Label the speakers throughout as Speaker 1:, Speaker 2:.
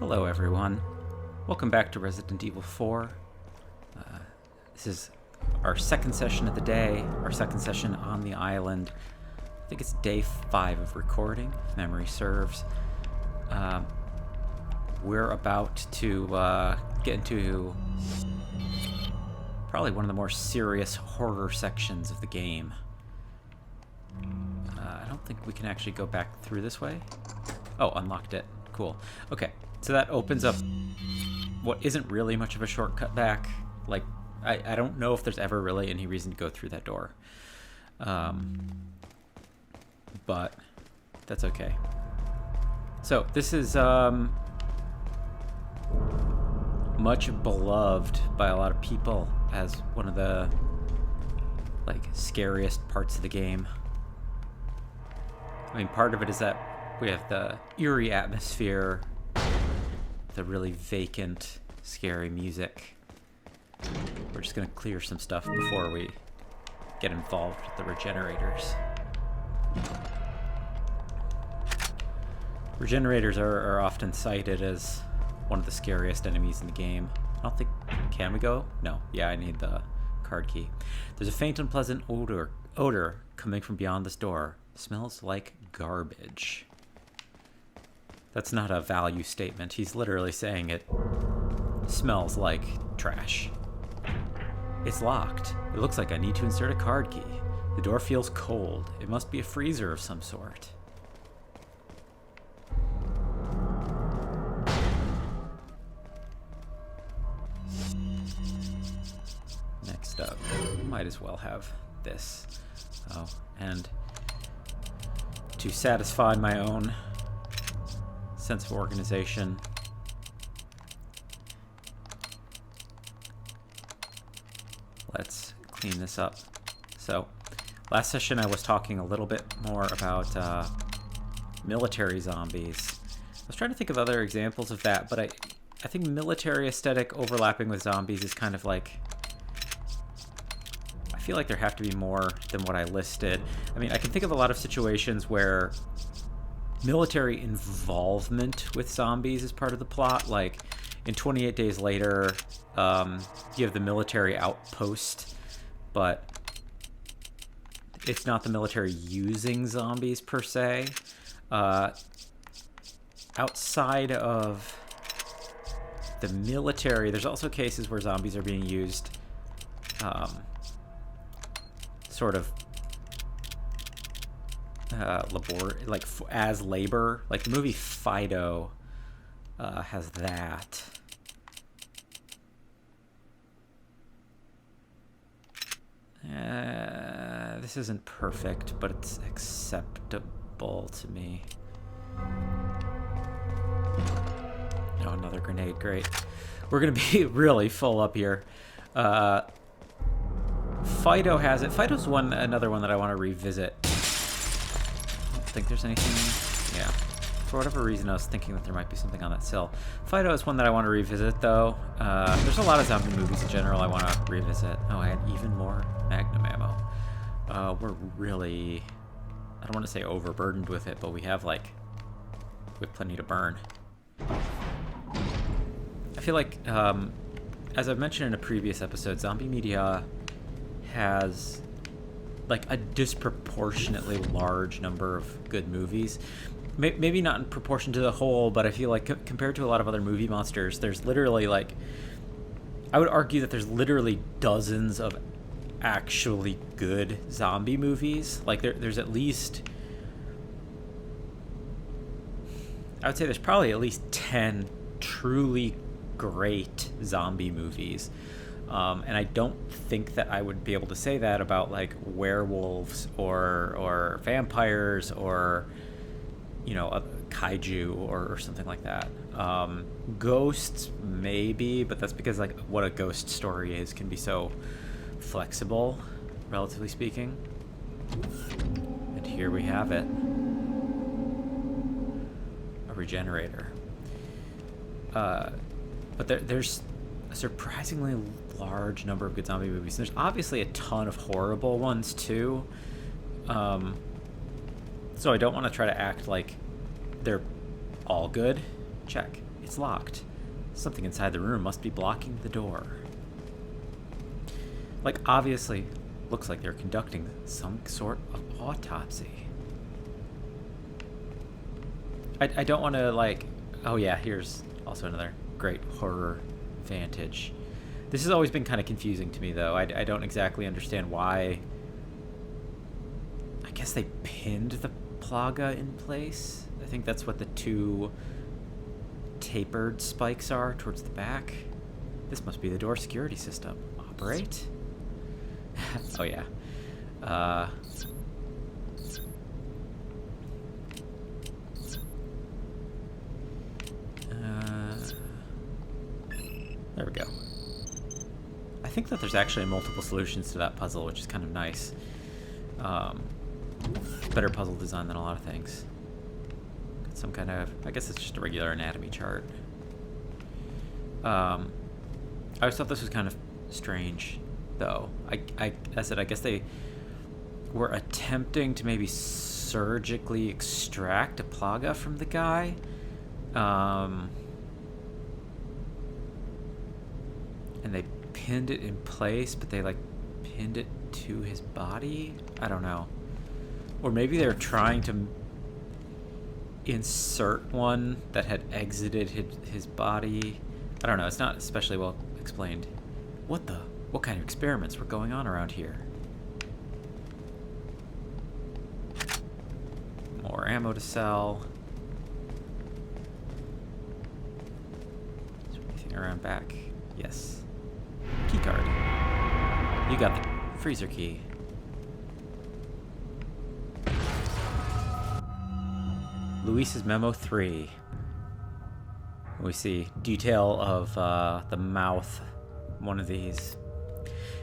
Speaker 1: Hello everyone, welcome back to Resident Evil 4. This is our second session of the day, our second session on the island. I think it's day 5 of recording, if memory serves. We're about to get into probably one of the more serious horror sections of the game. I don't think we can actually go back through this way. Oh, unlocked it. Cool. Okay, so that opens up what isn't really much of a shortcut back. Like, I don't know if there's ever really any reason to go through that door. But that's okay. So this is much beloved by a lot of people as one of the scariest parts of the game. I mean, part of it is that we have the eerie atmosphere, the really vacant, scary music. We're just gonna clear some stuff before we get involved with the Regenerators. Regenerators are often cited as one of the scariest enemies in the game. I don't think... Can we go? No. Yeah, I need the card key. There's a faint, unpleasant odor coming from beyond this door. Smells like garbage. That's not a value statement. He's literally saying it smells like trash. It's locked. It looks like I need to insert a card key. The door feels cold. It must be a freezer of some sort. Next up, might as well have this. Oh, and to satisfy my own sense of organization, let's clean this up. So, last session I was talking a little bit more about military zombies. I was trying to think of other examples of that, but I think military aesthetic overlapping with zombies is kind of like... I feel like there have to be more than what I listed. I mean, I can think of a lot of situations where military involvement with zombies is part of the plot. Like in 28 Days Later, you have the military outpost, but it's not the military using zombies per se. Outside of the military, there's also cases where zombies are being used sort of as labor. Like the movie Fido has that. This isn't perfect, but it's acceptable to me. Oh, another grenade, great. We're gonna be really full up here. Fido has it. Fido's another one that I want to revisit. I don't think there's anything... Yeah. For whatever reason, I was thinking that there might be something on that sill. Fido is one that I want to revisit, though. There's a lot of zombie movies in general I want to revisit. Oh, I had even more Magnum ammo. We're really... I don't want to say overburdened with it, but we have plenty to burn. I feel like, as I've mentioned in a previous episode, zombie media has a disproportionately large number of good movies. Maybe not in proportion to the whole, but I feel like compared to a lot of other movie monsters, there's literally I would argue that there's literally dozens of actually good zombie movies. There's at least, I would say there's probably at least 10 truly great zombie movies. And I don't think that I would be able to say that about werewolves or vampires or a kaiju or something like that. Ghosts maybe, but that's because what a ghost story is can be so flexible, relatively speaking. And here we have it. A regenerator. But there's a surprisingly large number of good zombie movies. There's obviously a ton of horrible ones too. So I don't want to try to act like they're all good. Check. It's It's locked. Something inside the room must be blocking the door. Like, obviously, looks like they're conducting some sort of autopsy. I don't want to, like... Oh yeah, here's also another great horror vantage. This has always been kind of confusing to me, though. I don't exactly understand why... I guess they pinned the plaga in place. I think that's what the two tapered spikes are towards the back. This must be the door security system. Operate? Oh yeah. There we go. I think that there's actually multiple solutions to that puzzle, which is kind of nice. Better puzzle design than a lot of things. Got some kind of... I guess it's just a regular anatomy chart. I always thought this was kind of strange, though. I said, I guess they were attempting to maybe surgically extract a plaga from the guy. And they pinned it in place, but they, like, pinned it to his body? I don't know. Or maybe they're trying to insert one that had exited his body. I don't know. It's not especially well explained. What kind of experiments were going on around here? More ammo to sell. Is there anything around back? Yes. Keycard. You got the freezer key. Luis's Memo 3. We see detail of the mouth, one of these.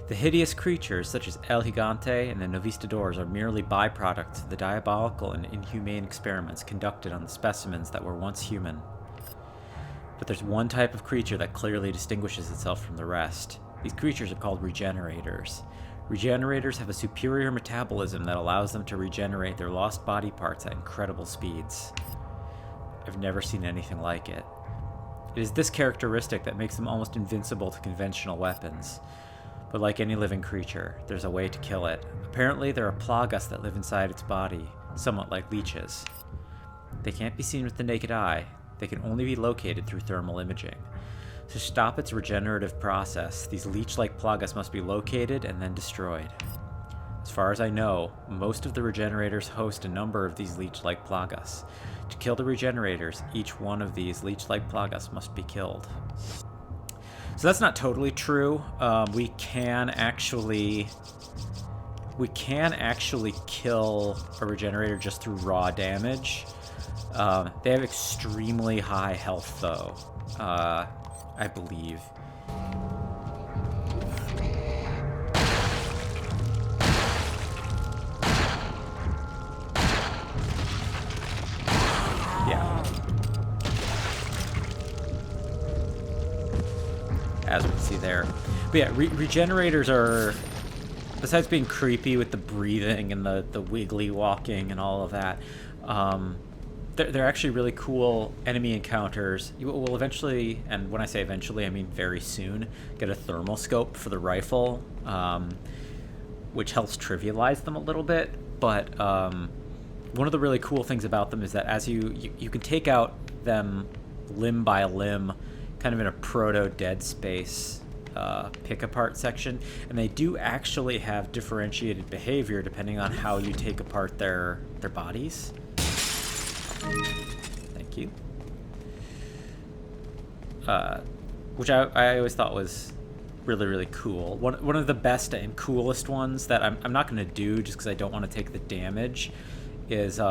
Speaker 1: The hideous creatures, such as El Gigante and the Novistadors, are merely byproducts of the diabolical and inhumane experiments conducted on the specimens that were once human. But there's one type of creature that clearly distinguishes itself from the rest. These creatures are called Regenerators. Regenerators have a superior metabolism that allows them to regenerate their lost body parts at incredible speeds. I've never seen anything like it. It is this characteristic that makes them almost invincible to conventional weapons. But like any living creature, there's a way to kill it. Apparently, there are plagas that live inside its body, somewhat like leeches. They can't be seen with the naked eye. They can only be located through thermal imaging. To stop its regenerative process, these leech-like plagas must be located and then destroyed. As far as I know, most of the Regenerators host a number of these leech-like plagas. To kill the Regenerators, each one of these leech-like plagas must be killed. So that's not totally true. We can actually kill a Regenerator just through raw damage. They have extremely high health, though. I believe. Yeah. As we can see there. But yeah, Regenerators are, besides being creepy with the breathing and the wiggly walking and all of that, they're actually really cool enemy encounters. You will eventually, and when I say eventually, I mean very soon, get a thermal scope for the rifle, which helps trivialize them a little bit. But one of the really cool things about them is that as you can take out them limb by limb, kind of in a proto-Dead Space pick-apart section, and they do actually have differentiated behavior depending on how you take apart their bodies. Thank you. Which I always thought was really, really cool. One of the best and coolest ones that I'm not going to do just because I don't want to take the damage is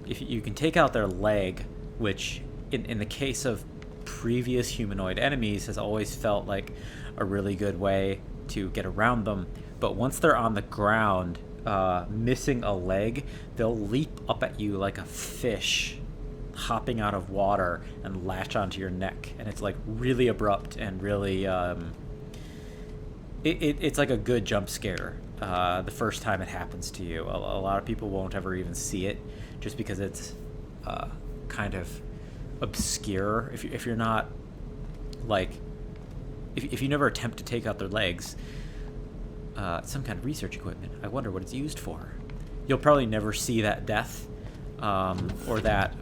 Speaker 1: if you can take out their leg, which in the case of previous humanoid enemies has always felt like a really good way to get around them. But once they're on the ground, missing a leg, they'll leap up at you like a fish hopping out of water and latch onto your neck, and it's like really abrupt and really it's like a good jump scare the first time it happens to you. A lot of people won't ever even see it just because it's kind of obscure, if you're not like, if you never attempt to take out their legs, some kind of research equipment. I wonder what it's used for. You'll probably never see that death or that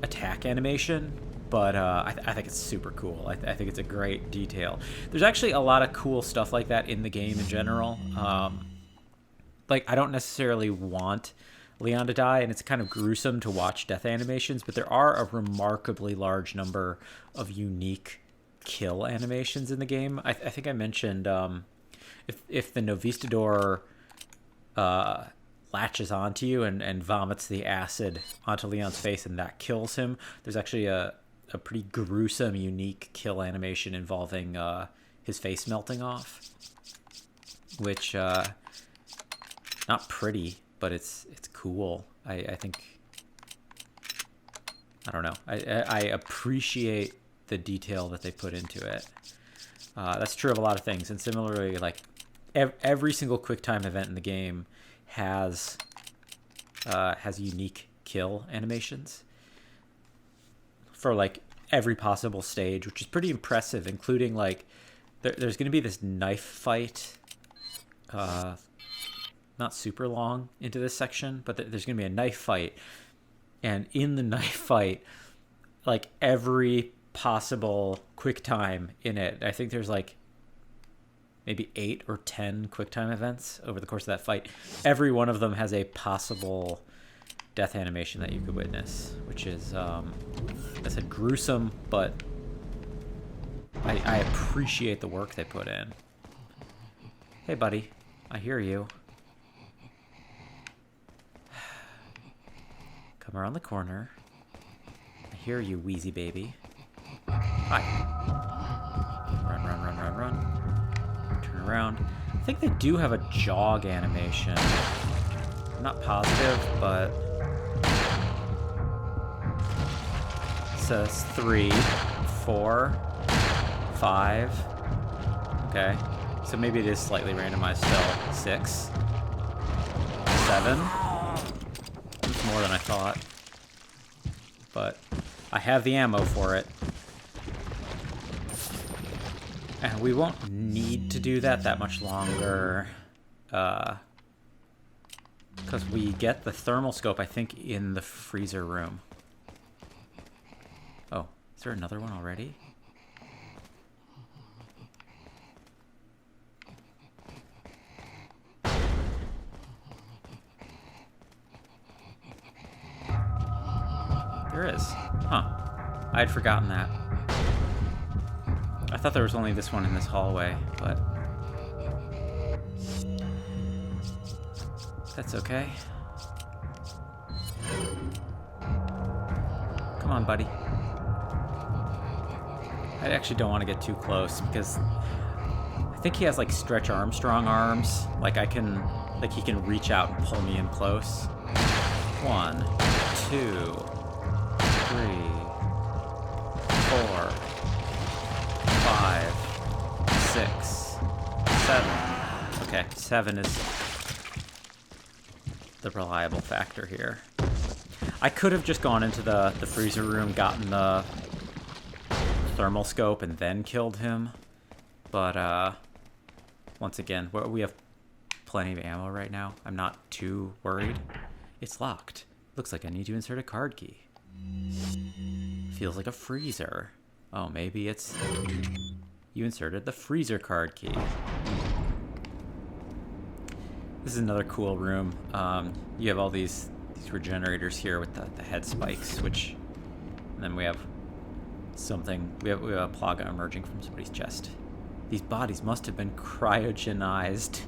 Speaker 1: attack animation, but I think it's super cool. I think it's a great detail. There's actually a lot of cool stuff like that in the game in general. Like, I don't necessarily want Leon to die, and it's kind of gruesome to watch death animations, but there are a remarkably large number of unique kill animations in the game. I think I mentioned if the Novistador latches onto you and vomits the acid onto Leon's face and that kills him, there's actually a pretty gruesome, unique kill animation involving his face melting off, which not pretty, but it's cool. I think, I don't know, I appreciate the detail that they put into it. That's true of a lot of things, and similarly, like every single QuickTime event in the game has unique kill animations for like every possible stage, which is pretty impressive, including like there's going to be this knife fight, not super long into this section, but there's going to be a knife fight, and in the knife fight, like every possible QuickTime in it, I think there's like maybe 8 or 10 QuickTime events over the course of that fight. Every one of them has a possible death animation that you could witness, which is, I said, gruesome, but I appreciate the work they put in. Hey, buddy, I hear you. Come around the corner. I hear you, wheezy baby. Hi. Run, run, run, run, run. Turn around. I think they do have a jog animation. I'm not positive, but it says 3, 4, 5. Okay. So maybe it is slightly randomized still. 6, 7. It's more than I thought. But I have the ammo for it. And we won't need to do that much longer. Because we get the thermal scope, I think, in the freezer room. Oh, is there another one already? There is. Huh. I had forgotten that. I thought there was only this one in this hallway, but that's okay. Come on, buddy. I actually don't want to get too close because I think he has like Stretch Armstrong arms. Like he can reach out and pull me in close. 1, 2, 3, 4, 5, 6, 7. Okay, 7 is the reliable factor here. I could have just gone into the freezer room, gotten the thermal scope, and then killed him. But, once again, we have plenty of ammo right now. I'm not too worried. It's locked. Looks like I need to insert a card key. Feels like a freezer. Oh, maybe it's... You inserted the freezer card key. This is another cool room. You have all these regenerators here with the head spikes, which... And then we have something... We have a plaga emerging from somebody's chest. These bodies must have been cryogenized.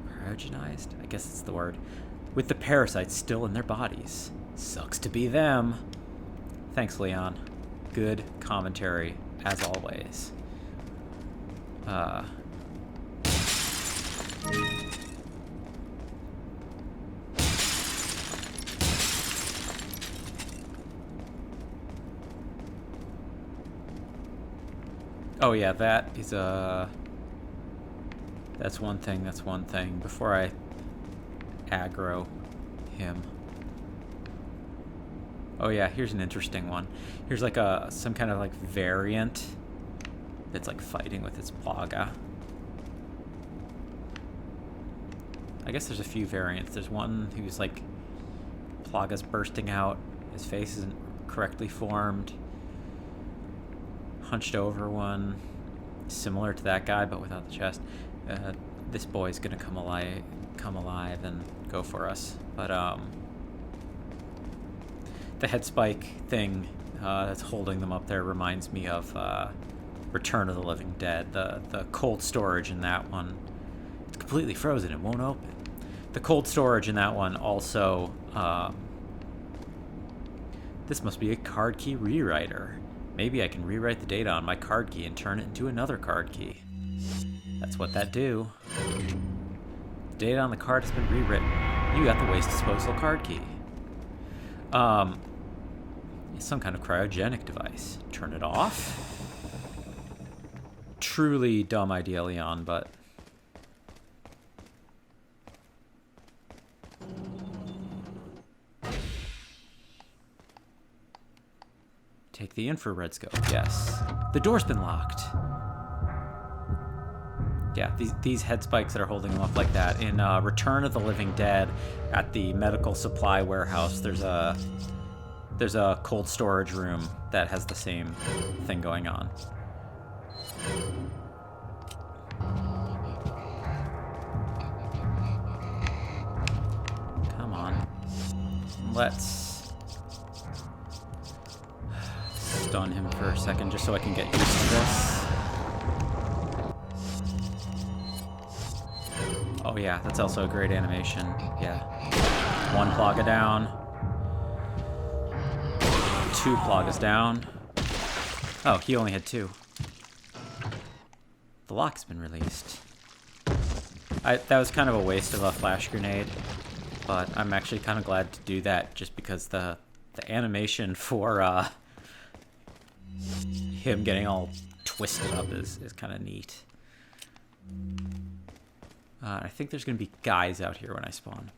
Speaker 1: Cryogenized? I guess that's the word. With the parasites still in their bodies. Sucks to be them. Thanks, Leon. Good commentary, as always. Oh yeah, that is that's one thing, before I aggro him. Oh yeah, here's an interesting one. Here's like some kind of like variant that's like fighting with its Plaga. I guess there's a few variants. There's one who's like Plaga's bursting out. His face isn't correctly formed. Hunched over one, similar to that guy but without the chest. This boy's gonna come alive and go for us. But the head spike thing that's holding them up there reminds me of Return of the Living Dead. The cold storage in that one, it's completely frozen. It won't open. The cold storage in that one also. This must be a card key rewriter. Maybe I can rewrite the data on my card key and turn it into another card key. That's what that do. The data on the card has been rewritten. You got the waste disposal card key. It's some kind of cryogenic device. Turn it off? Truly dumb idea, Leon, but... Take the infrared scope, yes. The door's been locked. Yeah, these head spikes that are holding them up like that. In Return of the Living Dead, at the medical supply warehouse, there's a cold storage room that has the same thing going on. Come on. Let's stun him for a second just so I can get used to this. Oh yeah, that's also a great animation. Yeah. One Plaga down. Two Plagas down. Oh, he only had two. The lock's been released. That was kind of a waste of a flash grenade, but I'm actually kind of glad to do that just because the animation for him getting all twisted up is kind of neat. I think there's going to be guys out here when I spawn.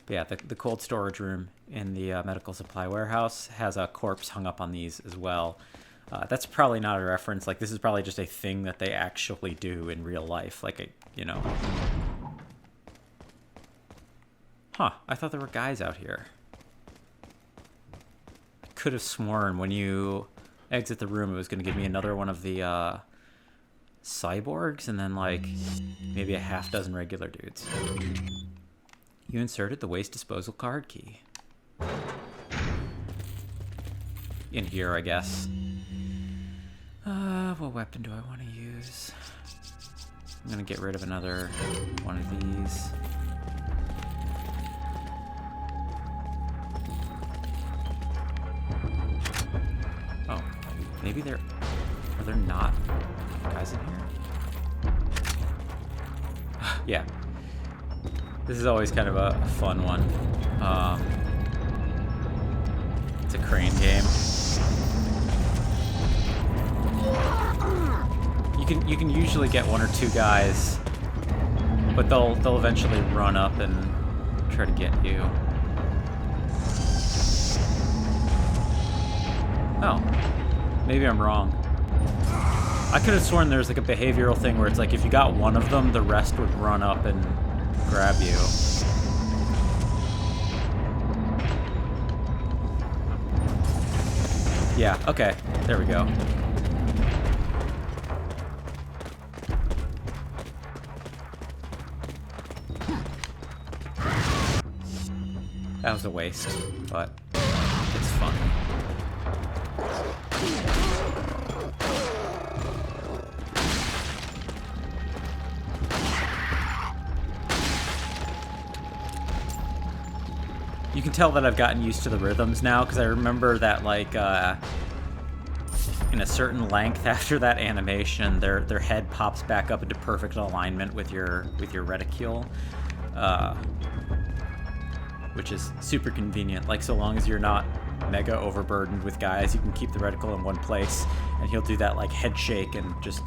Speaker 1: But yeah, the cold storage room in the medical supply warehouse has a corpse hung up on these as well. That's probably not a reference. Like, this is probably just a thing that they actually do in real life. Like, you know. Huh, I thought there were guys out here. I could have sworn when you exit the room it was going to give me another one of the cyborgs and then like maybe a half dozen regular dudes. You inserted the waste disposal card key. In here, I guess. What weapon do I want to use? I'm gonna get rid of another one of these. Oh, maybe are there not guys in here? Yeah. This is always kind of a fun one. It's a crane game. You can usually get one or two guys, but they'll eventually run up and try to get you. Oh, maybe I'm wrong. I could have sworn there's like a behavioral thing where it's like if you got one of them, the rest would run up and grab you. Yeah, okay. There we go. That was a waste, but it's fun. You can tell that I've gotten used to the rhythms now, because I remember that, like, in a certain length after that animation, their head pops back up into perfect alignment with your reticule, which is super convenient. Like, so long as you're not mega overburdened with guys, you can keep the reticle in one place, and he'll do that, like, head shake and just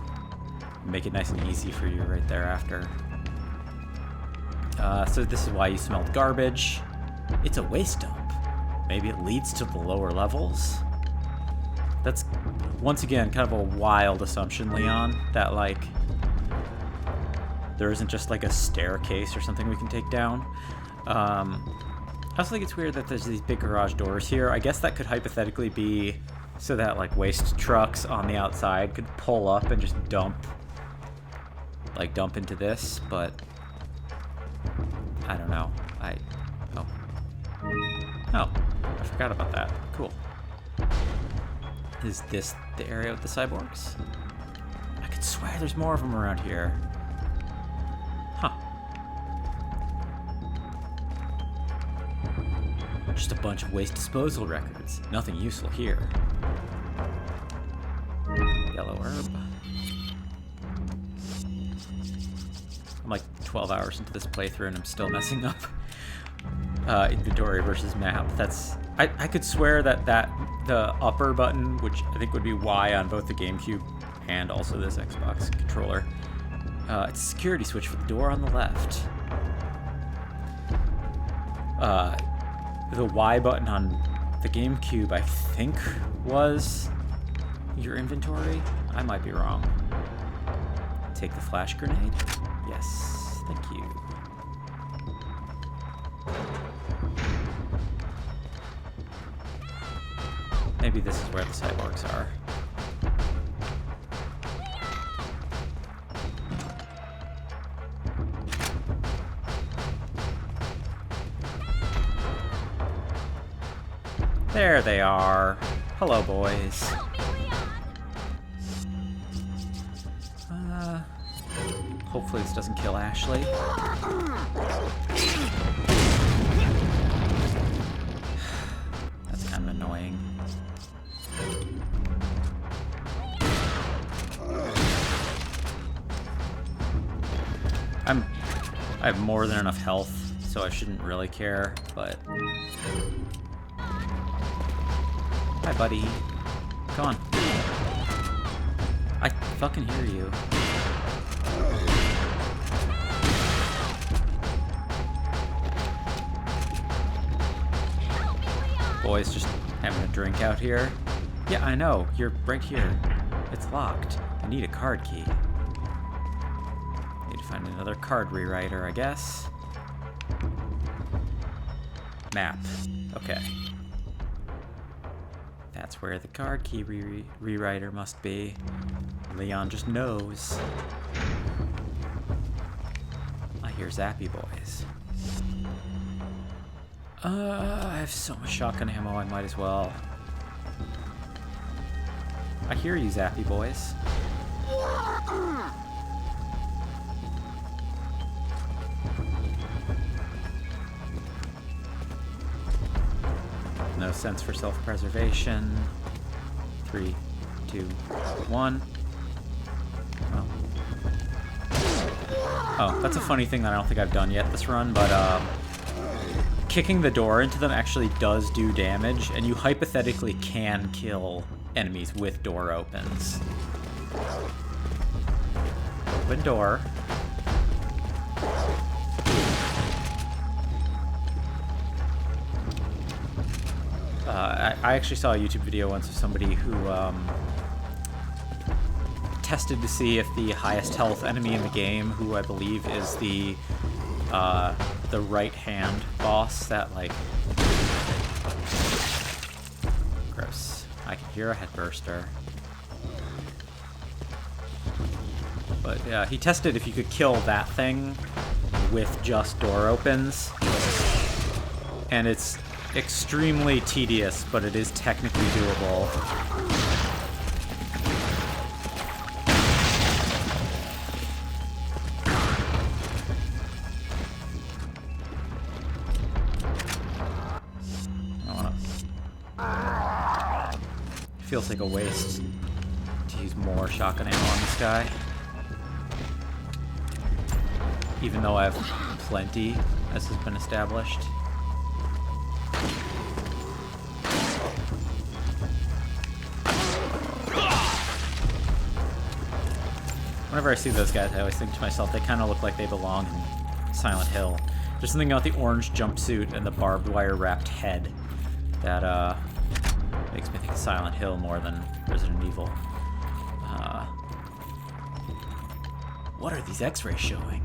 Speaker 1: make it nice and easy for you right thereafter. So this is why you smelled garbage. It's a waste dump. maybe it leads to the lower levels? That's, once again, kind of a wild assumption, Leon, that, like, there isn't just, like, a staircase or something we can take down. I also think it's weird that there's these big garage doors here. I guess that could hypothetically be so that, like, waste trucks on the outside could pull up and just dump into this, but I don't know. Oh, I forgot about that. Cool. Is this the area with the cyborgs? I could swear there's more of them around here. Huh. Just a bunch of waste disposal records. Nothing useful here. Yellow herb. I'm like 12 hours into this playthrough and I'm still messing up. Inventory versus map. That's... I could swear that the upper button, which I think would be Y on both the Gamecube and also this Xbox controller, it's a security switch for the door on the left. The Y button on the Gamecube, I think, was your inventory. I might be wrong. Take the flash grenade. Yes, thank you. Maybe this is where the cyborgs are. There they are. Hello, boys. Hopefully this doesn't kill Ashley. That's kind of annoying. I have more than enough health, so I shouldn't really care, but... Hi, buddy. Come on. I fucking hear you. Boys just having a drink out here. Yeah, I know. You're right here. It's locked. I need a card key. Need to find another card rewriter, I guess. Map. Okay. That's where the card key rewriter must be. Leon just knows. I hear Zappy Boys. I have so much shotgun ammo, I might as well. I hear you, Zappy Boys. No sense for self-preservation. 3, 2, 1. Well. Oh, that's a funny thing that I don't think I've done yet this run, but kicking the door into them actually does do damage, and you hypothetically can kill enemies with door opens. Open door. I actually saw a YouTube video once of somebody who tested to see if the highest health enemy in the game, who I believe is the right-hand boss, that, like... Gross. I can hear a headburster. But yeah, he tested if you could kill that thing with just door opens. And it's extremely tedious, but it is technically doable. Feels like a waste to use more shotgun ammo on this guy. Even though I have plenty, as has been established. Whenever I see those guys, I always think to myself, they kind of look like they belong in Silent Hill. There's something about the orange jumpsuit and the barbed wire wrapped head that makes me think of Silent Hill more than Resident Evil. What are these x-rays showing?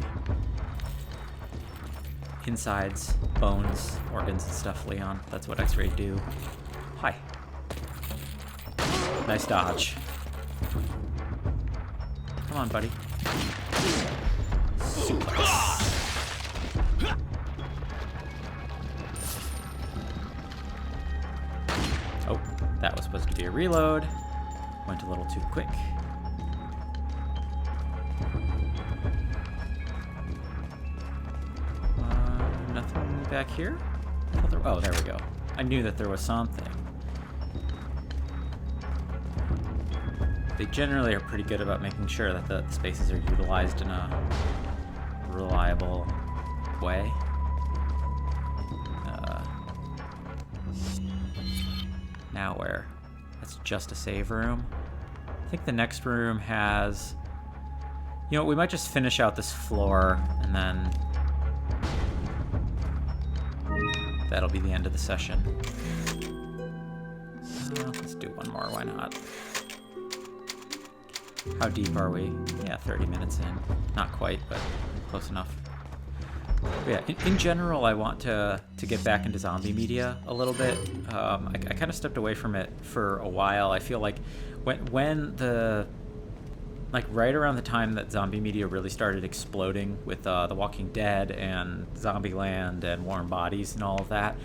Speaker 1: Insides, bones, organs and stuff, Leon. That's what x-rays do. Hi. Nice dodge. Come on, buddy. Suplex. Oh, that was supposed to be a reload. Went a little too quick. Nothing back here? Oh, there we go. I knew that there was something. They generally are pretty good about making sure that the spaces are utilized in a reliable way. Now where? That's just a save room. I think the next room has... You know, we might just finish out this floor, and then... that'll be the end of the session. Let's do one more, why not? How deep are we? Yeah, 30 minutes in. Not quite, but close enough. But yeah, in general, I want to get back into zombie media a little bit. I kind of stepped away from it for a while. I feel like when the... like right around the time that zombie media really started exploding with The Walking Dead and Zombieland and Warm Bodies and all of that,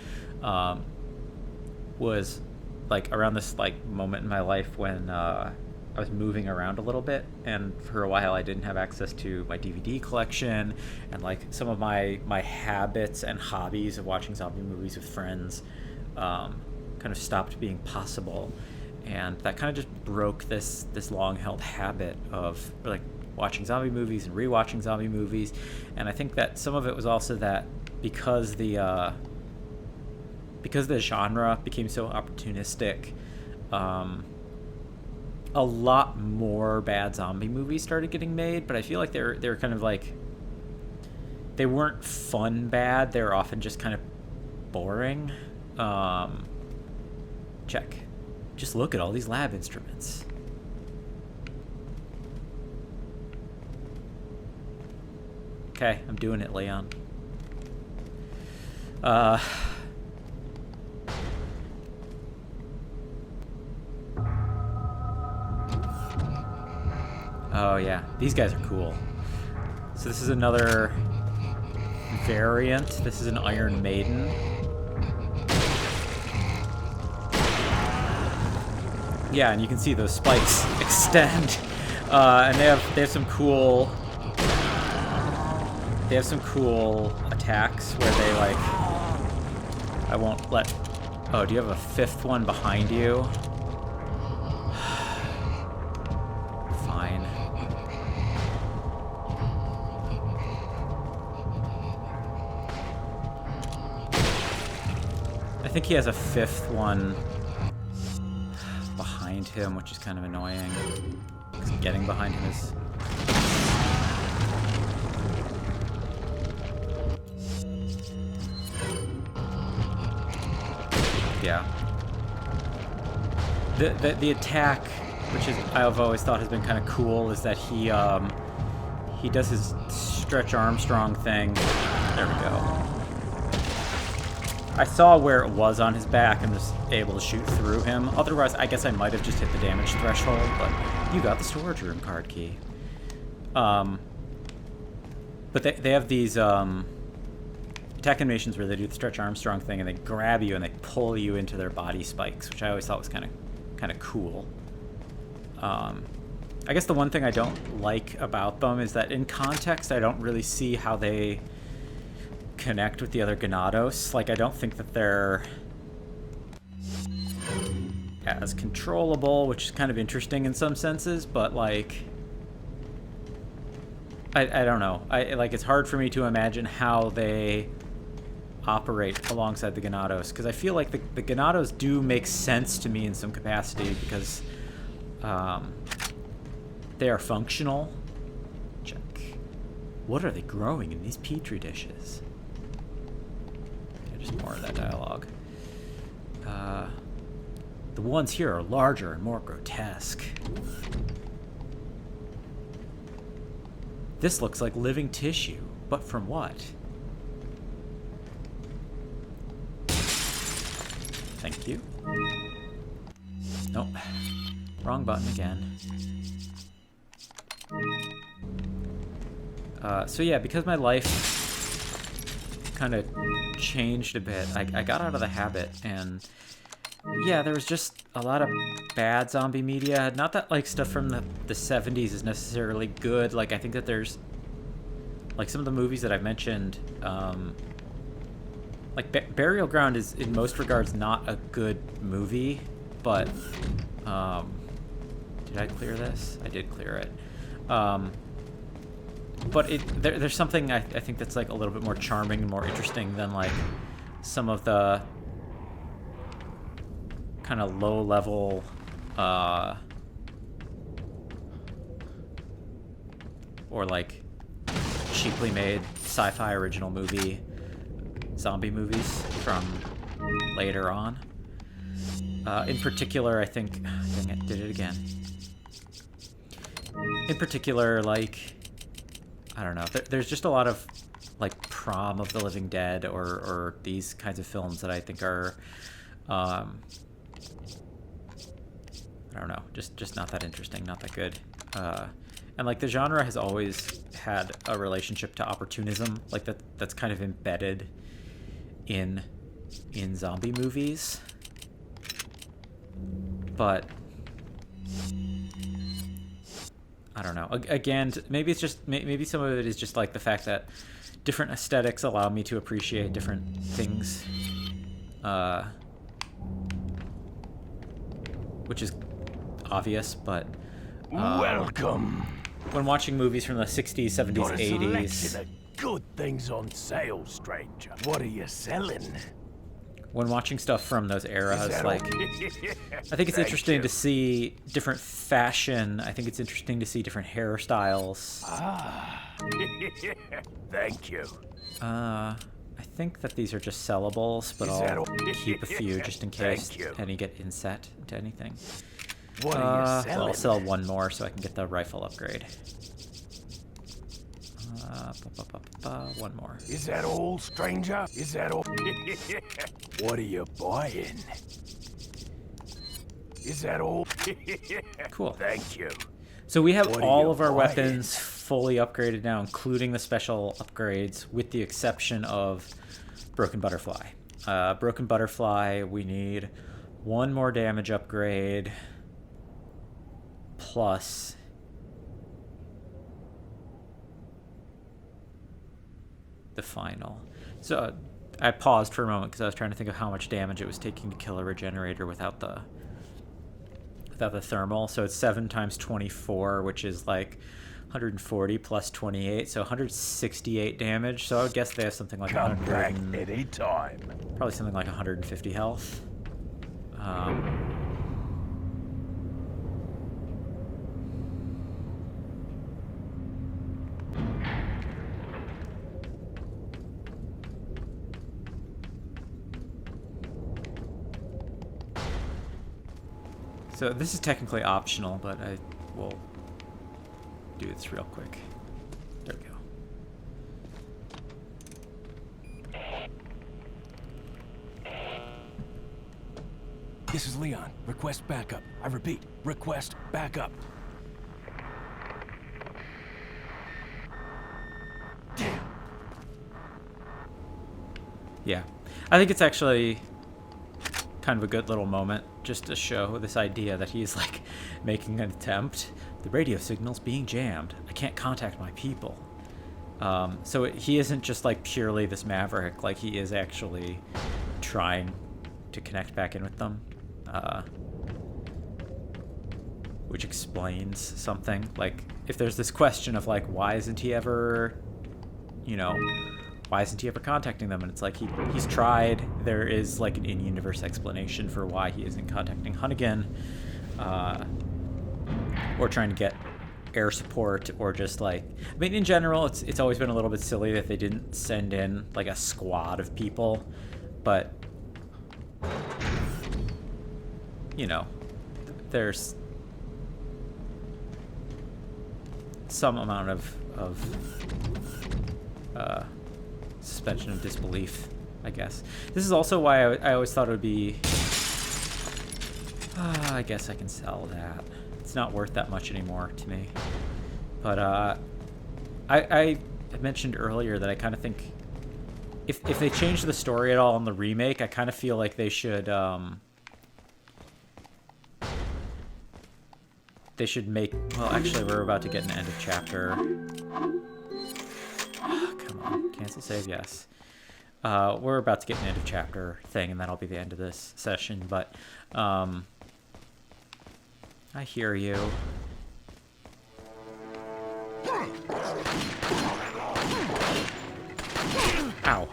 Speaker 1: was like around this like moment in my life when I was moving around a little bit, and for a while I didn't have access to my DVD collection, and like some of my habits and hobbies of watching zombie movies with friends kind of stopped being possible. And that kind of just broke this long-held habit of like watching zombie movies and rewatching zombie movies. And I think that some of it was also that because the genre became so opportunistic, a lot more bad zombie movies started getting made. But I feel like they were kind of like, they weren't fun bad. They were often just kind of boring. Check. Just look at all these lab instruments. Okay, I'm doing it, Leon. Oh yeah, these guys are cool. So this is another variant. This is an Iron Maiden. Yeah, and you can see those spikes extend, and they have some cool attacks where they like. I won't let. Oh, do you have a fifth one behind you? Fine. I think he has a fifth one behind him, which is kind of annoying. Because getting behind him is... yeah. The attack, which is I've always thought has been kind of cool, is that he does his Stretch Armstrong thing. There we go. I saw where it was on his back and was able to shoot through him. Otherwise, I guess I might have just hit the damage threshold, but you got the storage room card key. But they have these attack animations where they do the Stretch Armstrong thing and they grab you and they pull you into their body spikes, which I always thought was kind of cool. I guess the one thing I don't like about them is that in context, I don't really see how they connect with the other Ganados. Like, I don't think that they're as controllable, which is kind of interesting in some senses, but like I don't know. It's hard for me to imagine how they operate alongside the Ganados, because I feel like the Ganados do make sense to me in some capacity because they are functional. Check. What are they growing in these petri dishes? Just more of that dialogue. The ones here are larger and more grotesque. This looks like living tissue, but from what? Thank you. Nope. Wrong button again. So yeah, because my life kind of changed a bit, I got out of the habit, and yeah, there was just a lot of bad zombie media. Not that like stuff from the 70s is necessarily good. Like I think that there's like some of the movies that I've mentioned, like Burial Ground is in most regards not a good movie, but did I clear this? I did clear it. But there's something I think that's like a little bit more charming and more interesting than like some of the kind of low level or like cheaply made sci-fi original movie zombie movies from later on. In particular, I think, dang it, did it again. In particular, like, I don't know, there's just a lot of like Prom of the Living Dead or these kinds of films that I think are I don't know, just not that interesting, not that good. And like the genre has always had a relationship to opportunism, like that's kind of embedded in zombie movies. But I don't know. Again, maybe it's just maybe some of it is just like the fact that different aesthetics allow me to appreciate different things, which is obvious. But
Speaker 2: welcome.
Speaker 1: When watching movies from the 60s, 70s,
Speaker 2: Got a
Speaker 1: 80s,
Speaker 2: selection of good things on sale, stranger. What are you selling?
Speaker 1: when watching stuff from those eras, like, I think it's interesting to see different fashion. I think it's interesting to see different hairstyles.
Speaker 2: Ah, thank you.
Speaker 1: I think that these are just sellables, but I'll keep a few just in case any get inset into anything.
Speaker 2: What are you selling?
Speaker 1: Well, I'll sell one more so I can get the rifle upgrade. One more.
Speaker 2: Is that all, stranger? Is that all? What are you buying? Is that all?
Speaker 1: Cool.
Speaker 2: Thank you.
Speaker 1: So we have all of our weapons fully upgraded now, including the special upgrades, with the exception of Broken Butterfly. Broken Butterfly, we need one more damage upgrade, plus the final. So I paused for a moment because I was trying to think of how much damage it was taking to kill a Regenerator without the thermal. So it's 7 times 24, which is like 140 plus 28, so 168 damage. So I would guess they have something like 100.
Speaker 2: Come back anytime.
Speaker 1: Probably something like 150 health. So this is technically optional, but I will do this real quick. There we go.
Speaker 3: This is Leon. Request backup. I repeat, request backup. Damn.
Speaker 1: Yeah. I think it's actually kind of a good little moment just to show this idea that he's like making an attempt. The radio signal's being jammed. I can't contact my people. So he isn't just like purely this maverick, like he is actually trying to connect back in with them. Which explains something. Like, if there's this question of like, why isn't he ever, why isn't he ever contacting them? And it's like, he's tried. There is like an in-universe explanation for why he isn't contacting Hunnigan, or trying to get air support, or just like, I mean, in general, it's always been a little bit silly that they didn't send in like a squad of people, but you know, there's some amount of suspension of disbelief, I guess. This is also why I always thought it would be... I guess I can sell that. It's not worth that much anymore to me. But I mentioned earlier that I kind of think if they change the story at all in the remake, I kind of feel like they should make... Well, actually, we're about to get an end of chapter. Oh, come on. Cancel save, yes. We're about to get an end of chapter thing, and that'll be the end of this session, but I hear you. Ow.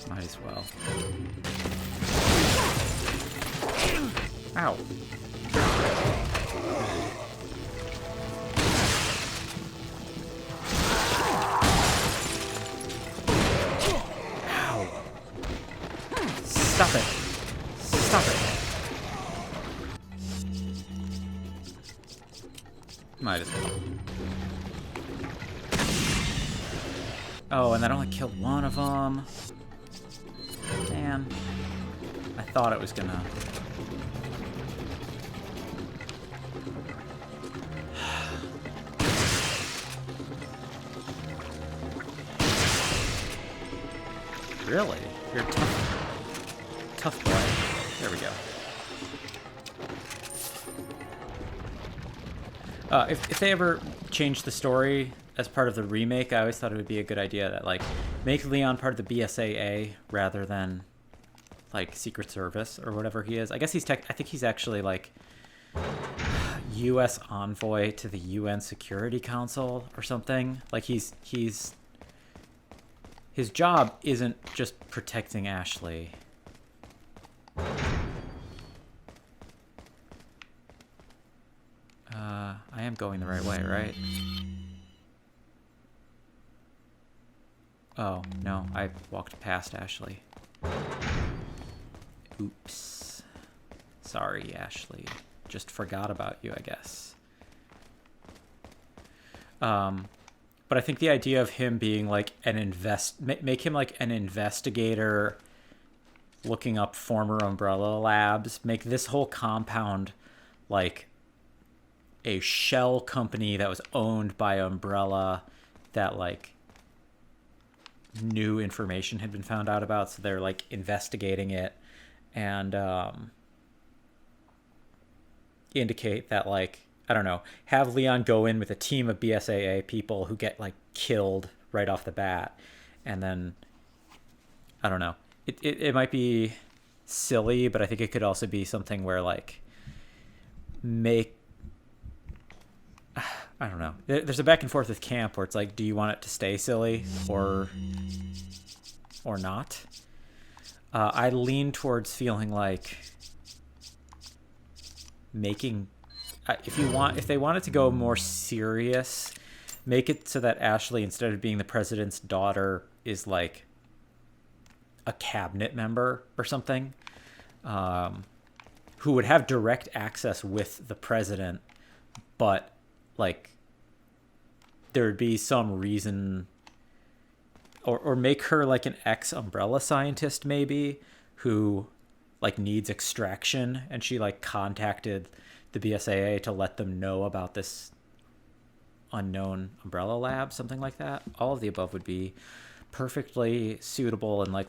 Speaker 1: Might as well. Ow. Ow. Stop it. Stop it. Might as well. Oh, and that only killed one of them. Man, I thought it was gonna... Really? You're a tough boy. There we go. If they ever change the story as part of the remake, I always thought it would be a good idea that, like, make Leon part of the BSAA rather than, like, Secret Service or whatever he is. I guess I think he's actually, like, U.S. envoy to the UN Security Council or something. Like, his job isn't just protecting Ashley. I am going the right way, right? Oh, no, I walked past Ashley. Oops. Sorry, Ashley. Just forgot about you, I guess. But I think the idea of him being like an make him like an investigator looking up former Umbrella Labs, make this whole compound like a shell company that was owned by Umbrella that like new information had been found out about, so they're like investigating it and indicate that, like, I don't know, have Leon go in with a team of BSAA people who get like killed right off the bat, and then I don't know, it might be silly, but I think it could also be something where like I don't know. There's a back and forth with Camp where it's like, do you want it to stay silly or not? I lean towards feeling like making, if they want it to go more serious, make it so that Ashley, instead of being the president's daughter, is like a cabinet member or something, who would have direct access with the president, but like there would be some reason, or make her like an ex-Umbrella scientist maybe, who like needs extraction, and she like contacted the BSAA to let them know about this unknown Umbrella lab, something like that. All of the above would be perfectly suitable and like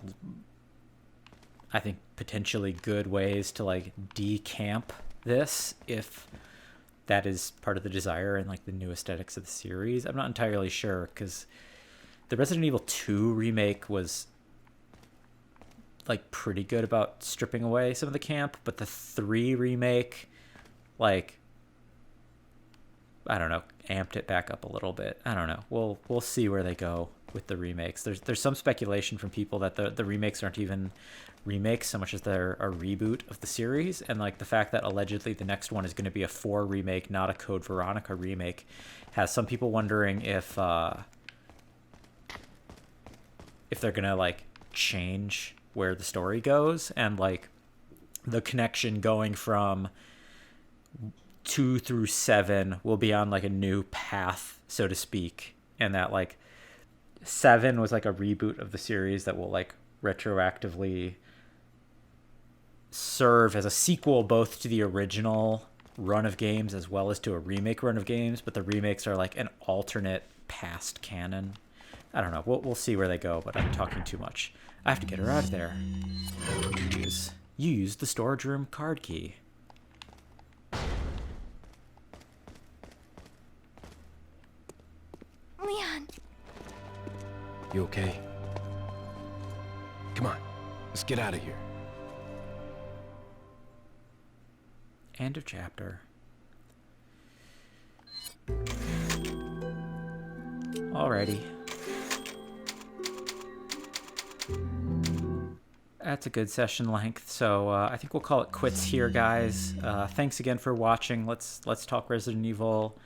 Speaker 1: I think potentially good ways to like decamp this, if that is part of the desire and like the new aesthetics of the series. I'm not entirely sure, because the Resident Evil 2 remake was like pretty good about stripping away some of the camp, but the 3 remake, like, I don't know, amped it back up a little bit. I don't know. We'll see where they go with the remakes. There's some speculation from people that the remakes aren't even remakes so much as they're a reboot of the series, and like the fact that allegedly the next one is going to be a 4 remake, not a Code Veronica remake, has some people wondering if they're gonna like change where the story goes, and like the connection going from 2 through 7 will be on like a new path, so to speak, and that like 7 was like a reboot of the series that will like retroactively serve as a sequel both to the original run of games as well as to a remake run of games, but the remakes are like an alternate past canon. I don't know. We'll see where they go, but I'm talking too much. I have to get her out of there. You used the storage room card key.
Speaker 4: Leon.
Speaker 3: You okay? Come on, let's get out of here.
Speaker 1: End of chapter. Alrighty. That's a good session length, so I think we'll call it quits here, guys. Thanks again for watching. Let's talk Resident Evil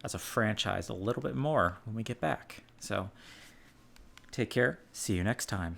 Speaker 1: as a franchise a little bit more when we get back. So, take care. See you next time.